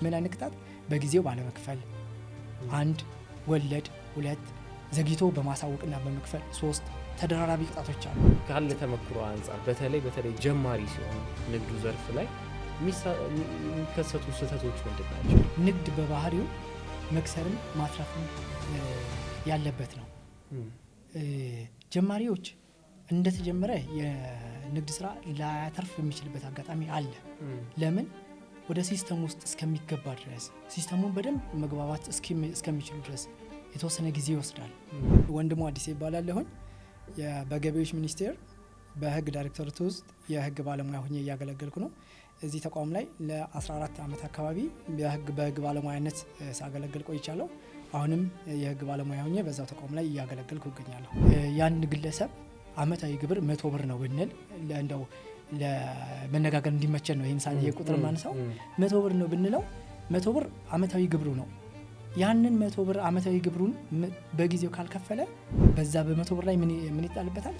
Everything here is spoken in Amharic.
ምን አይነት ቅጣት? በጊዜው ባለመክፈል፣ 1 ወለድ፣ 2 ዘግይቶ በማሳወቅና በመክፈል፣ 3 ተደራራቢ ቅጣቶች አሉ። ካለ ተመክሮ አንፃር በተለይ ጀማሪ ሲሆን ንግዱ ዘርፍ ላይ የሚከሰቱ ስህተቶች ምንድናቸው? ንግድ በባህሪው መክሰርም ማትረፍም ያለበት ነው። ጀማሪዎች እንደተጀመረ የንግድ ስራ ላያተርፍ የሚችልበት አጋጣሚ አለ። ለምን? ወደ ሲስተም ውስጥ እስከሚገባ ድረስ ሲስተሙን በደንብ መግባባት እስከሚችሉ ድረስ የተወሰነ ጊዜ ይወስዳል። ወንድሙ አዲስ ይባላለሁኝ። በገቢዎች ሚኒስቴር በህግ ዳይሬክተርት ውስጥ የህግ ባለሙያ ሆኜ እያገለገልኩ ነው። እዚህ ተቋም ላይ ለ14 ዓመት አካባቢ በህግ ባለሙያነት ሳገለግል ቆይቻለሁ። አሁንም የህግ ባለሙያ ሆኜ በዛው ተቋም ላይ እያገለገልኩ እገኛለሁ። ያን ግለሰብ አመታዊ ግብር 100 ብር ነው ብንል እንደው ለመነጋገር እንዲመቸን ነው ይሄን ሳይየ ቁጥር ማንሳው 100 ብር ነው ብንለው 100 ብር አመታዊ ግብሩ ነው። ያንን 100 ብር አመታዊ ግብሩን በጊዜው ካልከፈለ በዛ በ100 ብር ላይ ምን ይጣልበታል?